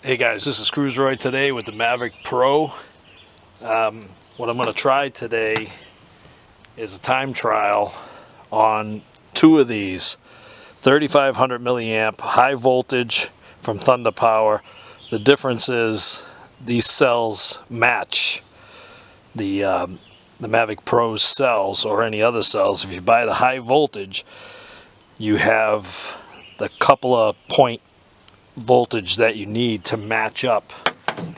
Hey guys, this is Cruiseroy today with the Mavic Pro. What I'm going to try today is a time trial on two of these 3500 milliamp high voltage from Thunder Power. The difference is these cells match the Mavic Pro's cells or any other cells. If you buy the high voltage, you have the couple of point voltage that you need to match up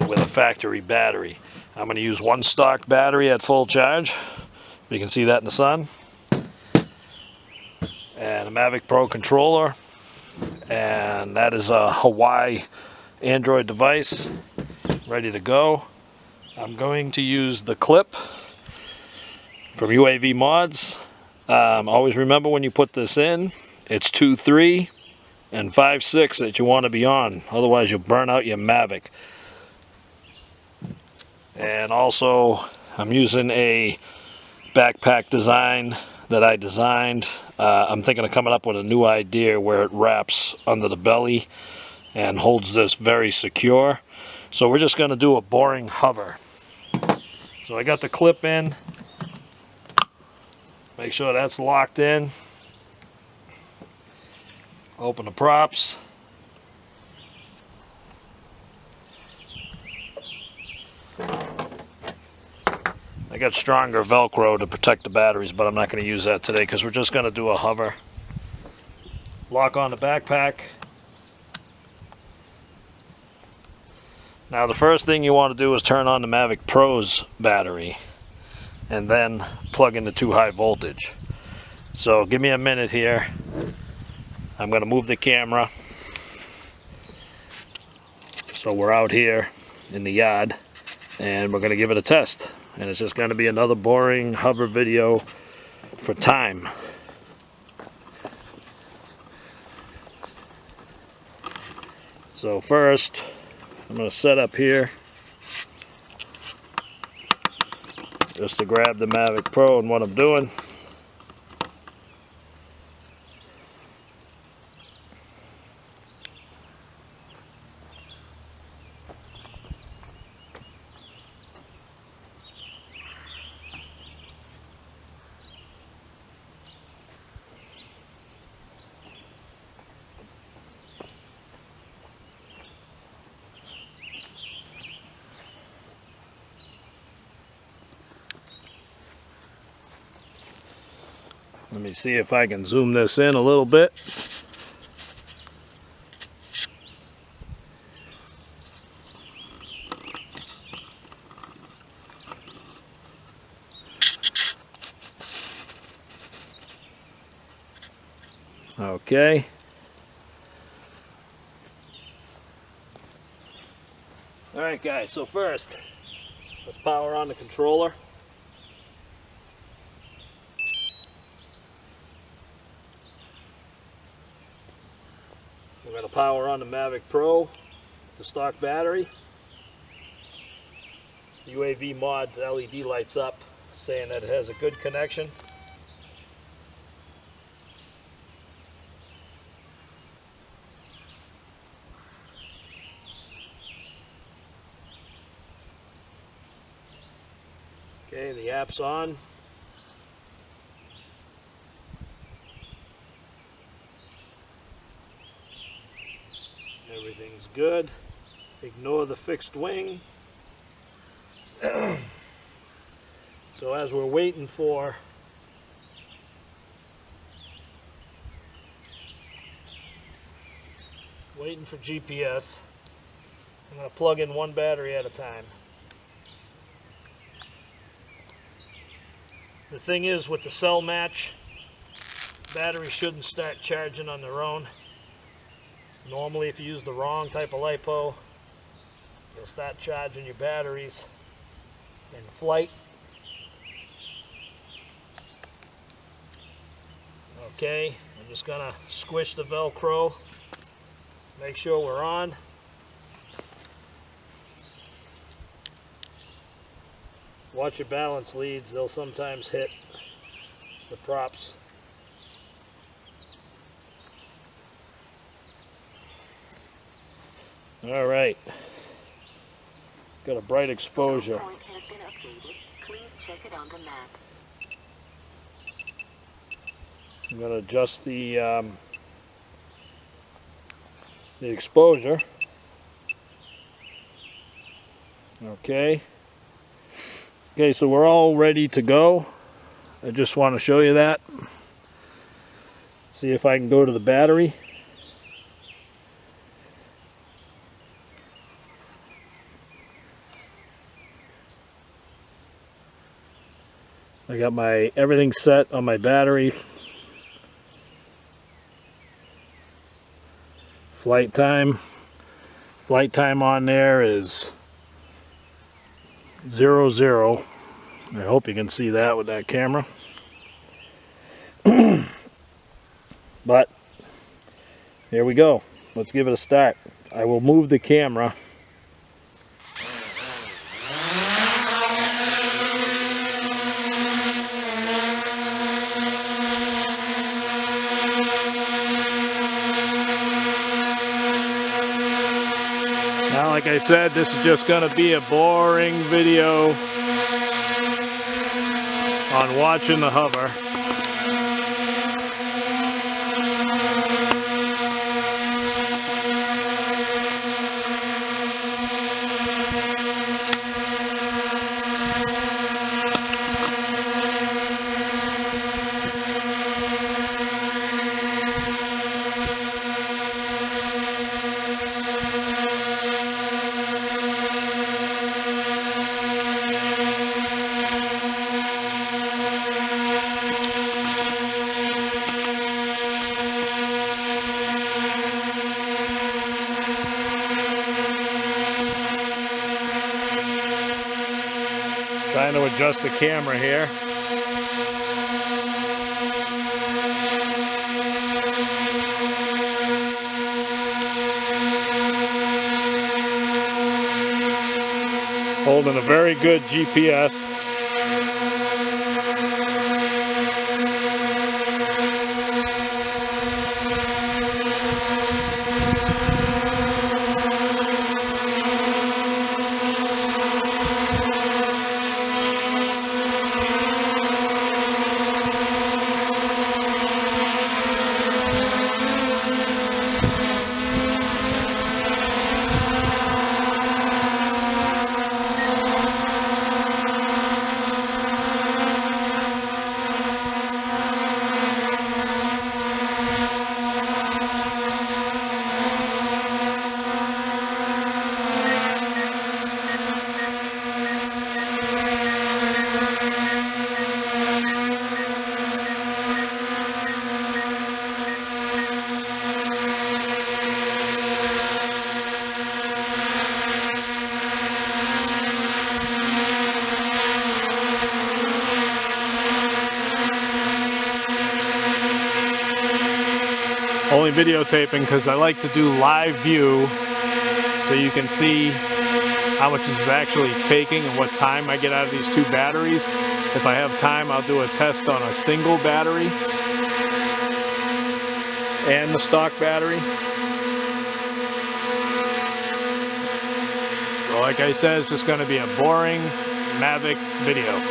with a factory battery. I'm going to use one stock battery at full charge. You can see that in the sun. And a Mavic Pro controller. And that is a Hawaii Android device ready to go. I'm going to use the clip from UAV Mods. Always remember when you put this in, it's 2.3 and 5.6 that you want to be on, otherwise you'll burn out your Mavic. And also I'm using a backpack design that I designed. I'm thinking of coming up with a new idea where it wraps under the belly and holds this very secure. So we're just going to do a boring hover. So I got the clip in, make sure that's locked in. Open the props. I got stronger Velcro to protect the batteries, but I'm not going to use that today because we're just going to do a hover. Lock on the backpack. Now the first thing you want to do is turn on the Mavic Pro's battery and then plug in the 2 high voltage. So give me a minute here. I'm going to move the camera. So we're out here in the yard and we're going to give it a test. And it's just going to be another boring hover video for time. So first, I'm going to set up here just to grab the Mavic Pro and what I'm doing. Let me see if I can zoom this in a little bit. Okay. Alright guys, so first, let's power on the controller. We're going to power on the Mavic Pro, the stock battery. UAV Mod LED lights up saying that it has a good connection. Okay, the app's on. Everything's good. Ignore the fixed wing. So as we're waiting for GPS, I'm going to plug in one battery at a time. The thing is, with the cell match, batteries shouldn't start charging on their own. Normally, if you use the wrong type of lipo, you'll start charging your batteries in flight. Okay, I'm just gonna squish the Velcro, make sure we're on. Watch your balance leads, they'll sometimes hit the props. All right. Got a bright exposure. Point has been updated. Please check it on the map. I'm going to adjust the exposure. Okay. Okay, so we're all ready to go. I just want to show you that. See if I can go to the battery. I got my everything set on my battery. Flight time on there is 00. I hope you can see that with that camera. But here we go. Let's give it a start. I will move the camera. Now, like I said, this is just going to be a boring video on watching the hover. Trying to adjust the camera here. Holding a very good GPS. Only videotaping because I like to do live view so you can see how much this is actually taking and what time I get out of these two batteries. If I have time, I'll do a test on a single battery and the stock battery. So like I said, it's just going to be a boring Mavic video.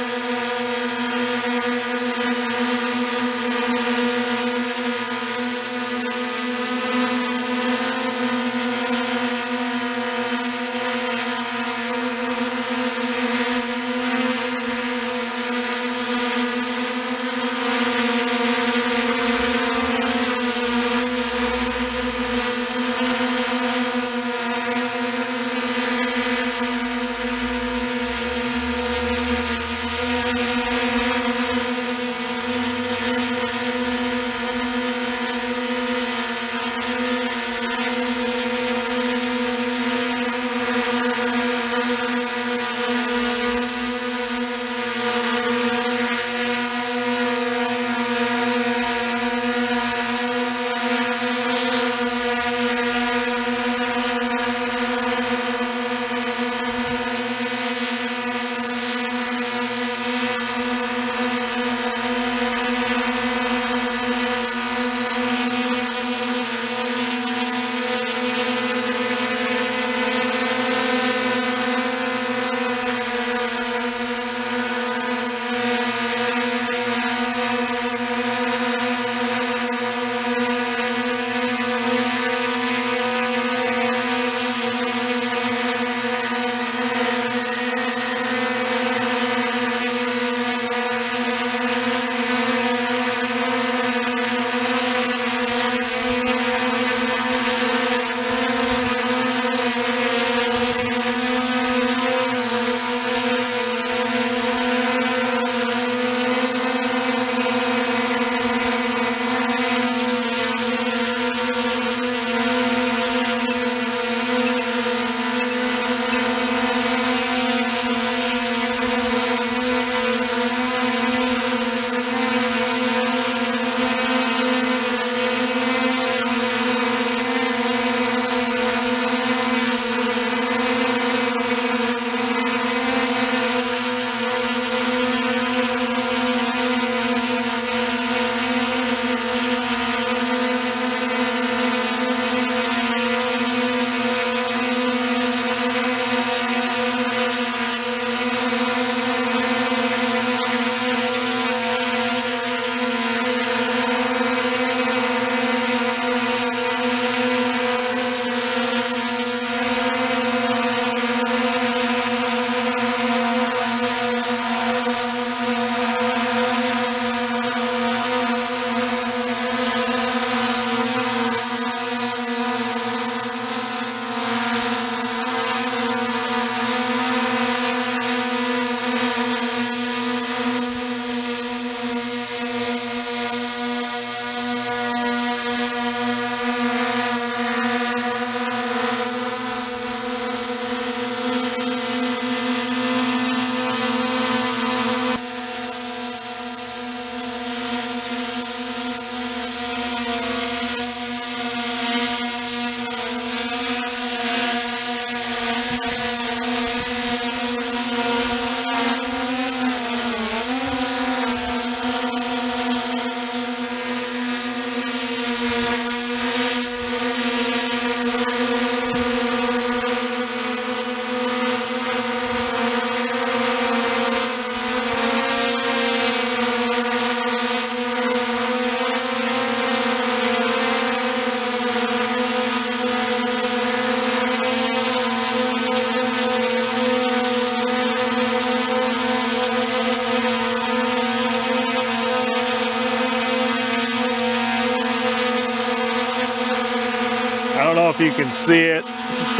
don't know if you can see it,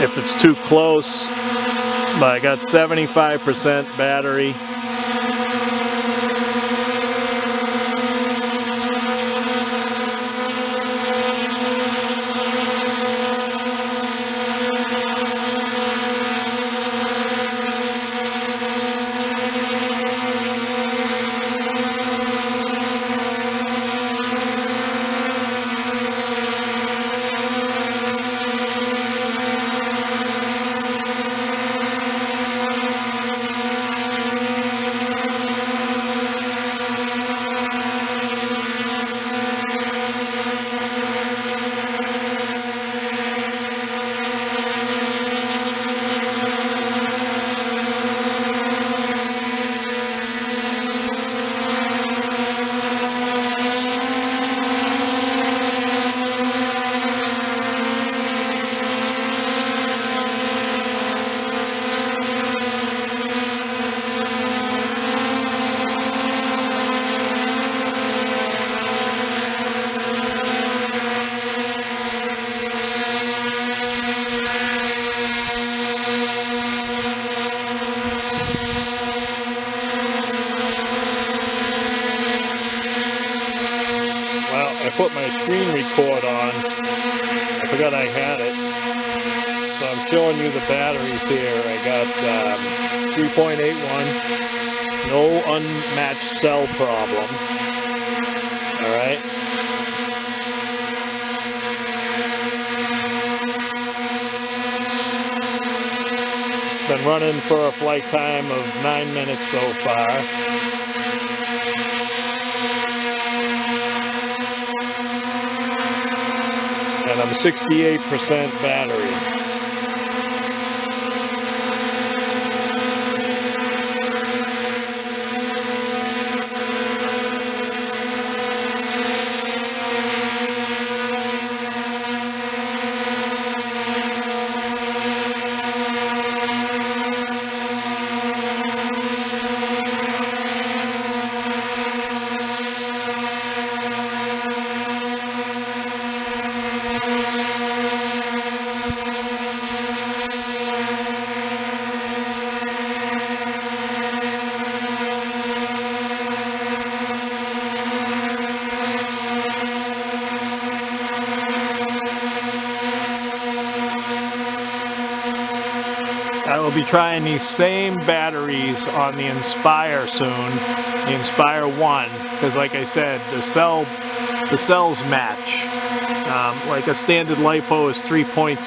if it's too close, but I got 75% battery. I put my screen record on. I forgot I had it. So I'm showing you the batteries here. I got 3.81. No unmatched cell problem. Alright. Been running for a flight time of 9 minutes so far. And I'm 68% battery. I will be trying these same batteries on the Inspire soon, the Inspire 1, because like I said, the cells match. Like a standard lipo is 3.7.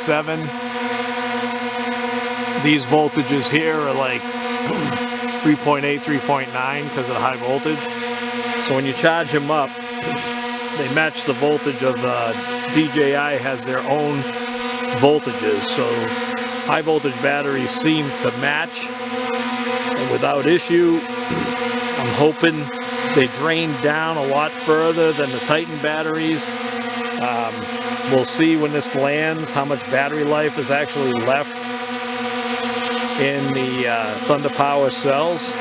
These voltages here are like 3.8, 3.9 because of the high voltage. So when you charge them up, they match the voltage of DJI has their own voltages. So high voltage batteries seem to match without issue. I'm hoping they drain down a lot further than the Titan batteries. We'll see when this lands how much battery life is actually left in the Thunder Power cells.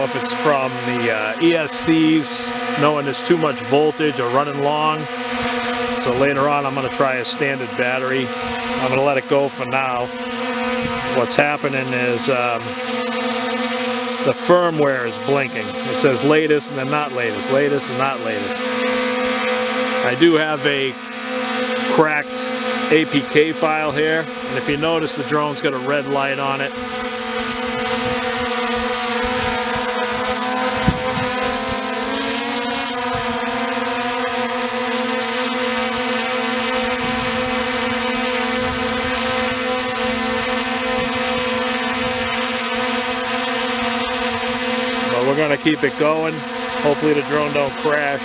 If it's from the ESCs, knowing there's too much voltage or running long. So later on I'm going to try a standard battery. I'm going to let it go for now. What's happening is the firmware is blinking. It says latest and then not latest, latest and not latest. I do have a cracked APK file here, and if you notice the drone's got a red light on it. We're going to keep it going. Hopefully the drone don't crash.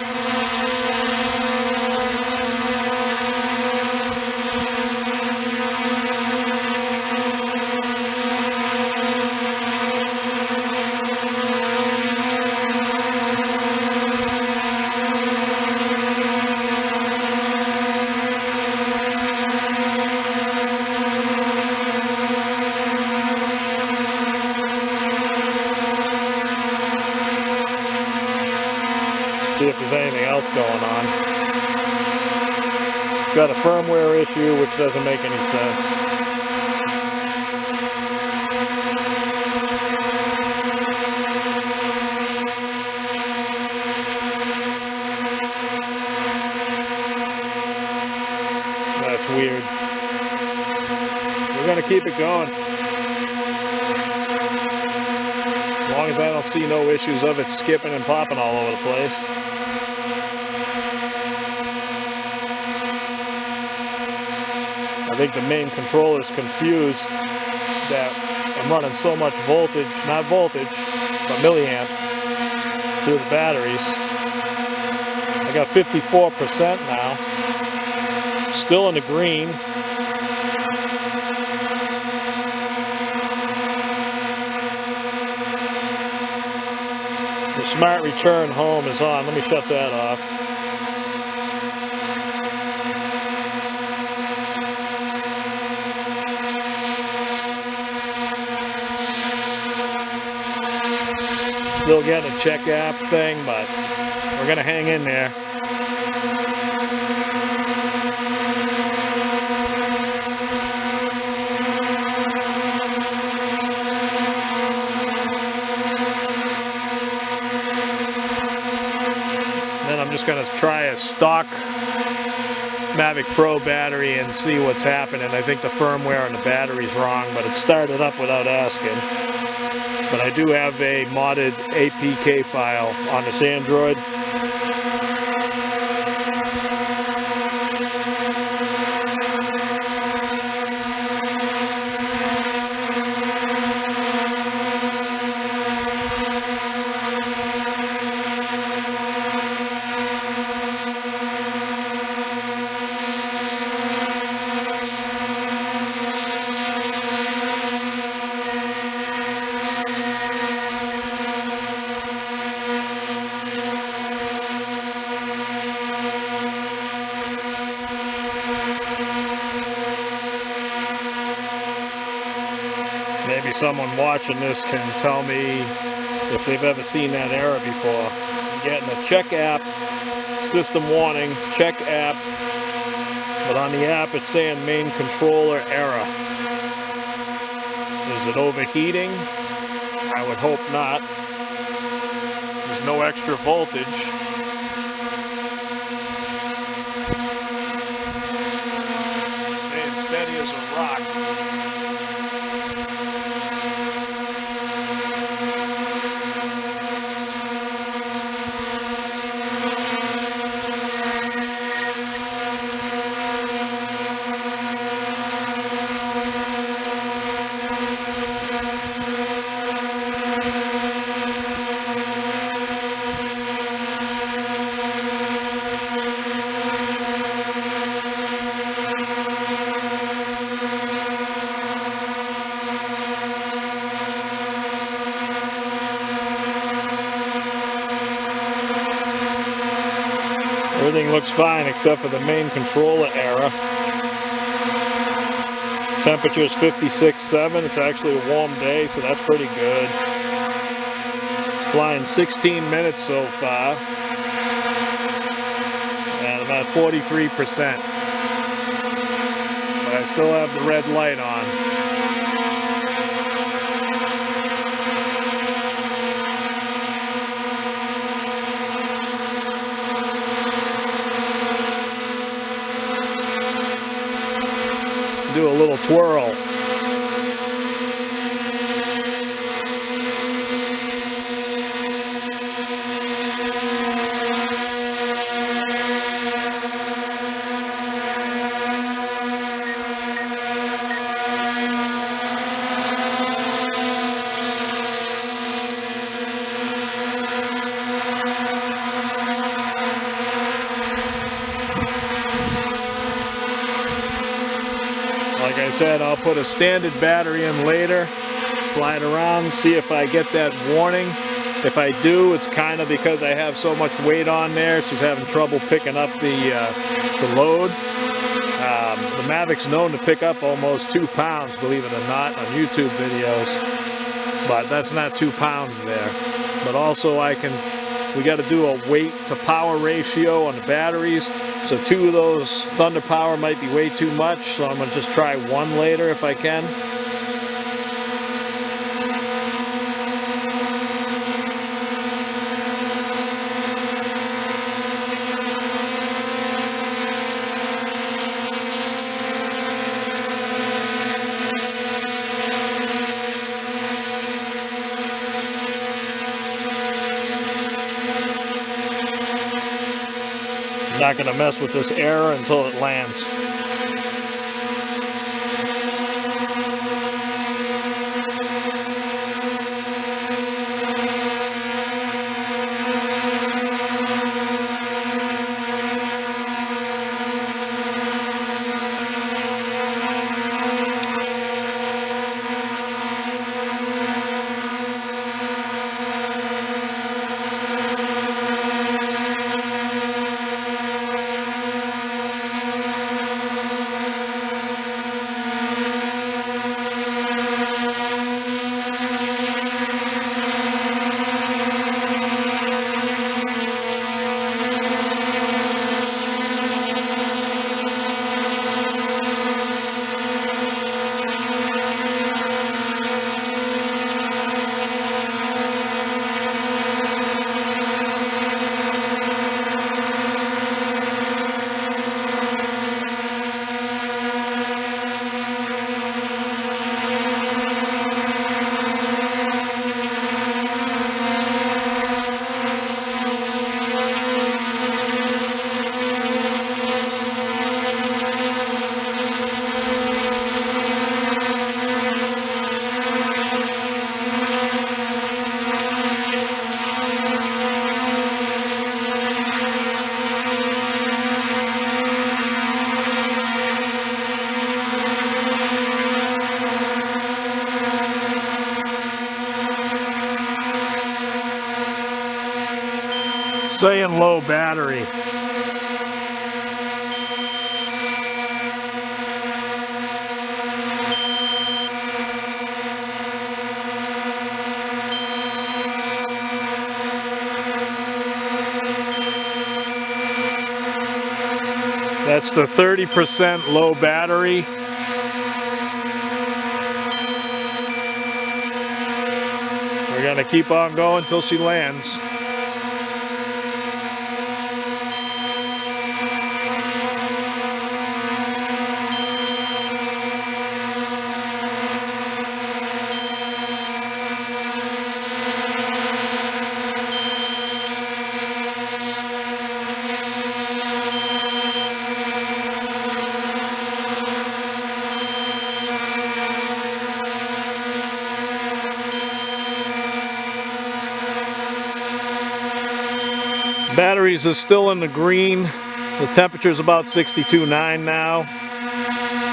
see if there's anything else going on. It's got a firmware issue, which doesn't make any sense. That's weird. We're going to keep it going. As long as I don't see no issues of it skipping and popping all over the place. I think the main controller is confused that I'm running so much voltage, not voltage, but milliamps through the batteries. I got 54% now. Still in the green. The smart return home is on. Let me shut that off. Still getting a check app thing, but we're going to hang in there. Then I'm just going to try a stock Mavic Pro battery and see what's happening. I think the firmware on the battery's wrong, but it started up without asking. But I do have a modded APK file on this Android. Maybe someone watching this can tell me if they've ever seen that error before. I'm getting a check app, system warning, check app, but on the app it's saying main controller error. Is it overheating? I would hope not. There's no extra voltage. Staying steady as a rock. Everything looks fine except for the main controller error. Temperature is 56.7. It's actually a warm day, so that's pretty good. Flying 16 minutes so far. And I'm at 43%. But I still have the red light on. Do a little twirl. Like I said, I'll put a standard battery in later, fly it around, see if I get that warning. If I do, it's kind of because I have so much weight on there. She's having trouble picking up the load. The Mavic's known to pick up almost 2 pounds, believe it or not, on YouTube videos. But that's not 2 pounds there. But also I can we got to do a weight to power ratio on the batteries. So 2 of those Thunder Power might be way too much, so I'm going to just try 1 later if I can. Not going to mess with this air until it lands. Saying low battery. That's the 30% low battery. We're gonna keep on going until she lands. Batteries is still in the green. The temperature is about 62.9 now.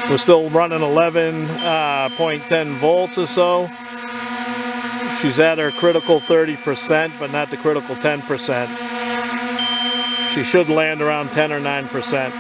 We're still running 11.10 volts or so. She's at her critical 30%, but not the critical 10%. She should land around 10 or 9%.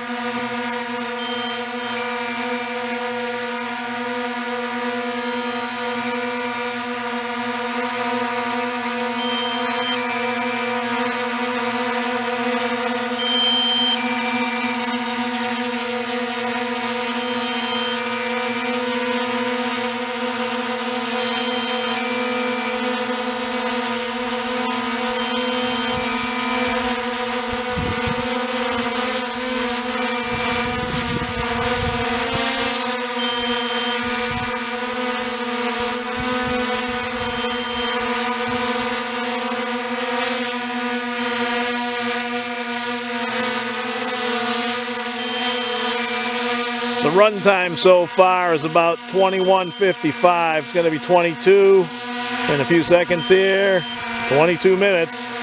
The runtime so far is about 21:55. It's going to be 22 in a few seconds here. 22 minutes.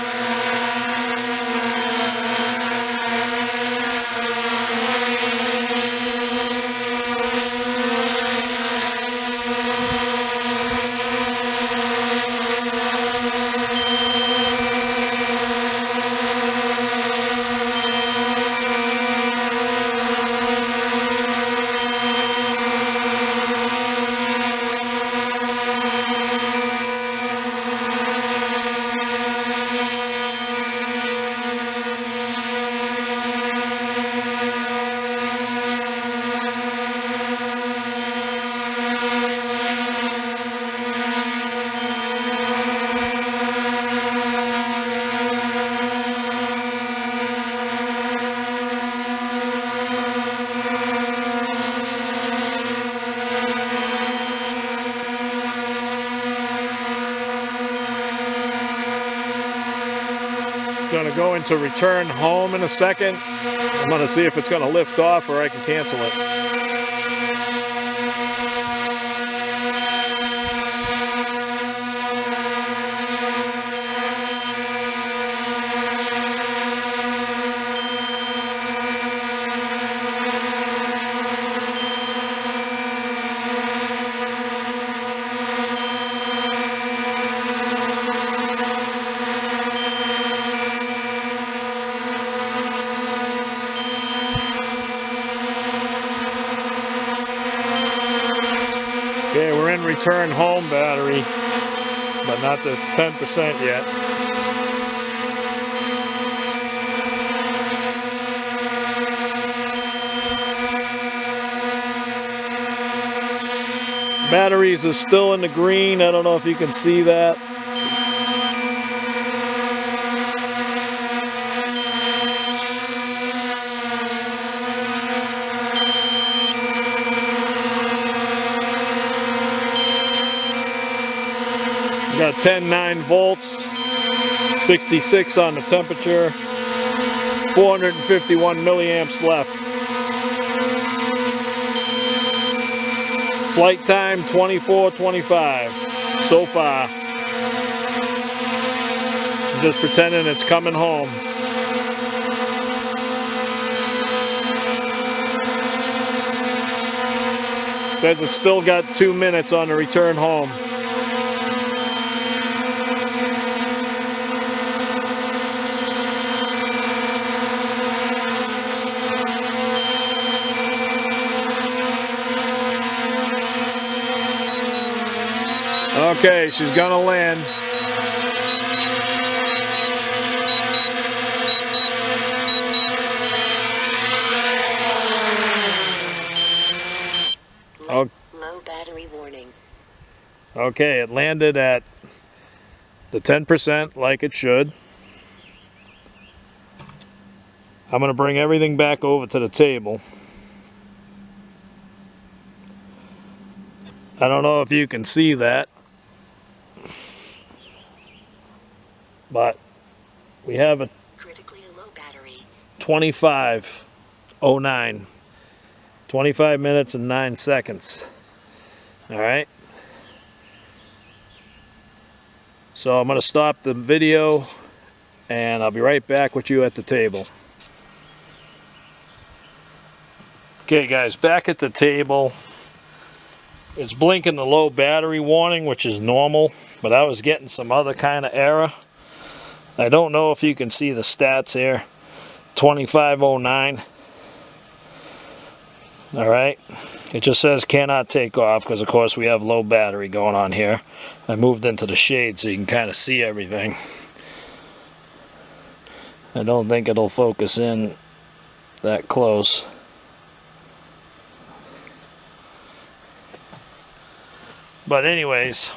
going to go into return home in a second. I'm going to see if it's going to lift off or I can cancel it. Okay, we're in return home battery, but not the 10% yet. Batteries is still in the green. I don't know if you can see that. Got 10.9 volts, 66 on the temperature, 451 milliamps left. Flight time 24:25 so far. I'm just pretending it's coming home. Says it's still got 2 minutes on the return home. Okay, she's gonna land. Low battery warning. Okay, it landed at the 10% like it should. I'm gonna bring everything back over to the table. I don't know if you can see that, but we have a Critically low battery. 25:09, 25 minutes and 9 seconds. All right. So I'm going to stop the video and I'll be right back with you at the table. Okay guys, back at the table. It's blinking the low battery warning, which is normal, but I was getting some other kind of error. I don't know if you can see the stats here. 25:09. Alright. It just says cannot take off because of course we have low battery going on here. I moved into the shade so you can kind of see everything. I don't think it'll focus in that close. But anyways,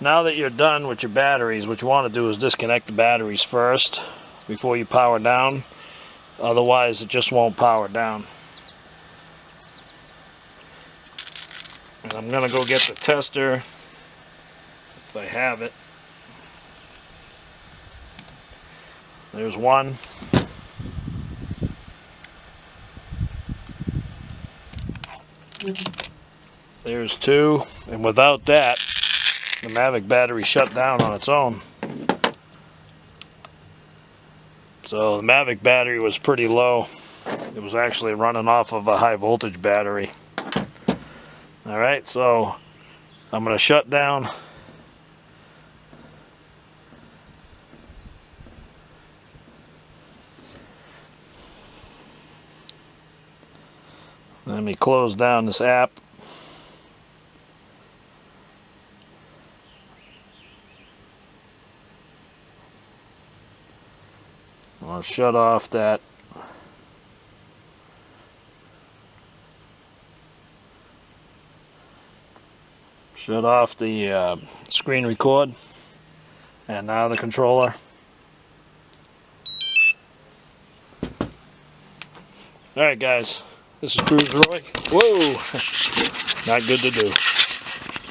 now that you're done with your batteries, what you want to do is disconnect the batteries first before you power down. Otherwise, it just won't power down. And I'm going to go get the tester, if I have it. There's one. There's two. And without that, the Mavic battery shut down on its own. So the Mavic battery was pretty low. It was actually running off of a high voltage battery. Alright, so I'm going to shut down. Let me close down this app. I'll shut off that. Shut off the screen record. And now the controller. Alright guys, this is Cruise Roy. Whoa! Not good to do.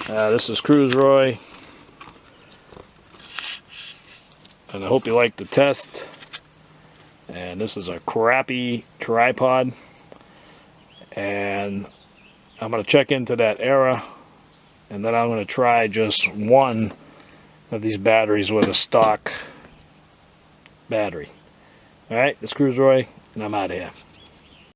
This is Cruise Roy. And I hope you like the test. And this is a crappy tripod. And I'm going to check into that error. And then I'm going to try just one of these batteries with a stock battery. Alright, this is Roy, and I'm out of here.